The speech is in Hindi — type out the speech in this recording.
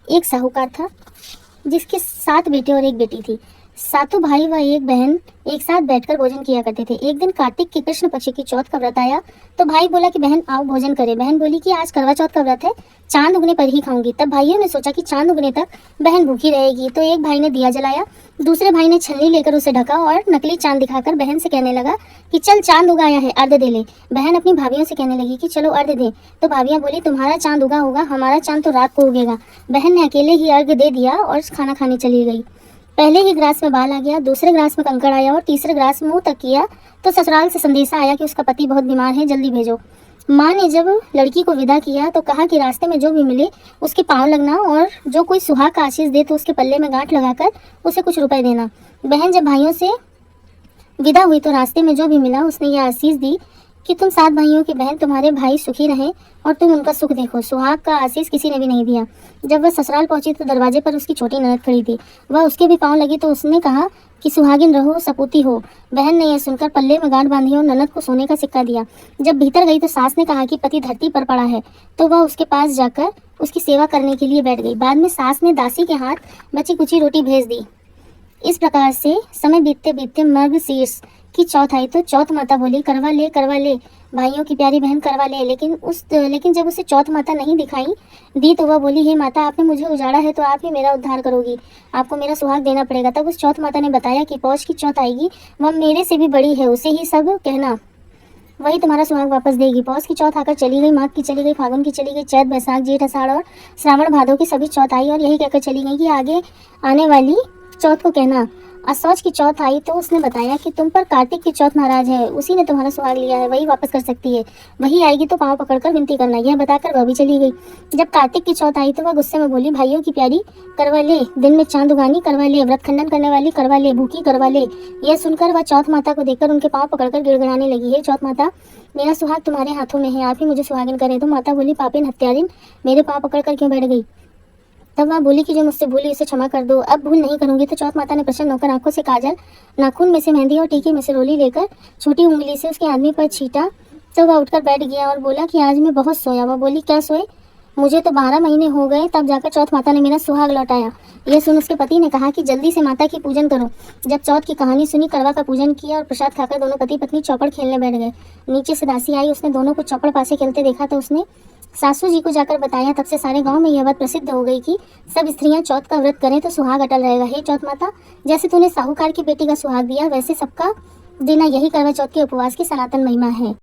एक साहूकार था जिसके 7 बेटे और एक बेटी थी। सातों भाई व एक बहन एक साथ बैठकर भोजन किया करते थे। एक दिन कार्तिक के कृष्ण पक्ष की चौथ का व्रत आया तो भाई बोला कि बहन आओ भोजन करें। बहन बोली कि आज करवा चौथ का व्रत है, चांद उगने पर ही खाऊंगी। तब भाइयों ने सोचा कि चांद उगने तक बहन भूखी रहेगी, तो एक भाई ने दिया जलाया, दूसरे भाई ने छलनी लेकर उसे ढका और नकली चांद दिखाकर बहन से कहने लगा कि चल चांद उगाया है, अर्घ दे ले। बहन अपनी भाभियों से कहने लगी कि चलो अर्घ दे। तो भाभियां बोली तुम्हारा चांद उगा होगा, हमारा चांद तो रात को उगेगा। बहन ने अकेले ही अर्घ दे दिया और खाना खाने चली गई। पहले ही ग्रास में बाल आ गया, दूसरे ग्रास में कंकड़ आया और तीसरे ग्रास में मुंह तक किया तो ससुराल से संदेशा आया कि उसका पति बहुत बीमार है, जल्दी भेजो। माँ ने जब लड़की को विदा किया तो कहा कि रास्ते में जो भी मिले उसके पाँव लगना और जो कोई सुहाग का आशीष दे तो उसके पल्ले में गांठ लगाकर उसे कुछ रुपए देना। बहन जब भाइयों से विदा हुई तो रास्ते में जो भी मिला उसने यह आशीष दी कि तुम 7 भाइयों की बहन, तुम्हारे भाई सुखी रहें और तुम उनका सुख देखो। सुहाग का आशीष किसी ने भी नहीं दिया। जब वह ससुराल पहुंची तो दरवाजे पर उसकी छोटी ननद खड़ी थी। वह उसके भी पाँव लगी तो उसने कहा कि सुहागिन रहो, सपूती हो। बहन ने यह सुनकर पल्ले में गांठ बांधी और ननद को सोने का सिक्का दिया। जब भीतर गई तो सास ने कहा कि पति धरती पर पड़ा है, तो वह उसके पास जाकर उसकी सेवा करने के लिए बैठ गई। बाद में सास ने दासी के हाथ बची कुची रोटी भेज दी। इस प्रकार से समय बीतते बीतते मर्गशीर्ष की चौथ आई तो चौथ माता बोली करवा ले भाइयों की प्यारी बहन करवा ले। लेकिन जब उसे चौथ माता नहीं दिखाई दी तो वह बोली हे माता, आपने मुझे उजाड़ा है तो आप ही मेरा उद्धार करोगी, आपको मेरा सुहाग देना पड़ेगा। तब उस चौथ माता ने बताया कि पौष की चौथ आएगी, वह मेरे से भी बड़ी है, उसे ही सब कहना, वही तुम्हारा सुहाग वापस देगी। पौष की चौथ आकर चली गई, माघ की चली गई, फागुन की चली गई, चैत बैसाख जेठ आषाढ़ और श्रावण भादो की सभी चौथ आई और यही कहकर चली गई कि आगे आने वाली चौथ को कहना। असौच की चौथ आई तो उसने बताया कि तुम पर कार्तिक की चौथ नाराज है, उसी ने तुम्हारा सुहाग लिया है, वही वापस कर सकती है, वही आएगी तो पाँव पकड़कर विनती करना। यह बताकर वह भी चली गई। जब कार्तिक की चौथ आई तो वह गुस्से में बोली भाइयों की प्यारी करवा ले, दिन में चांद उगानी करवा ले, व्रत खंडन करने वाली करवा ले, भूखी करवा ले। यह सुनकर वह चौथ माता को देखकर उनके पाँव पकड़कर गिड़गिड़ाने लगी, हे चौथ माता, मेरा सुहाग तुम्हारे हाथों में है, आप ही मुझे सुहागिन करें। तो माता बोली पापिन हत्यारिन, मेरे पाँव पकड़कर क्यों बैठ गई। तब वह बोली कि जो मुझसे भूली उसे क्षमा कर दो, अब भूल नहीं करूंगी। तो चौथ माता ने प्रसन्न होकर आंखों से काजल, नाखून में से मेहंदी और टीके में से रोली लेकर छोटी उंगली से उसके आदमी पर छीटा तो वह उठकर बैठ गया और बोला कि आज मैं बहुत सोया। वह बोली क्या सोए, मुझे तो 12 महीने हो गए, तब जाकर चौथ माता ने मेरा सुहाग लौटाया। यह सुन उसके पति ने कहा कि जल्दी से माता की पूजन करो। जब चौथ की कहानी सुनी, करवा का पूजन किया और प्रसाद खाकर दोनों पति पत्नी चौपड़ खेलने बैठ गए। नीचे से दासी आई, उसने दोनों को चौपड़ पासे खेलते देखा तो उसने सासू जी को जाकर बताया। तब से सारे गांव में यह बात प्रसिद्ध हो गई कि सब स्त्रियां चौथ का व्रत करें तो सुहाग अटल रहेगा। हे चौथ माता, जैसे तूने साहूकार की बेटी का सुहाग दिया वैसे सबका देना, यही करवा चौथ के उपवास की सनातन महिमा है।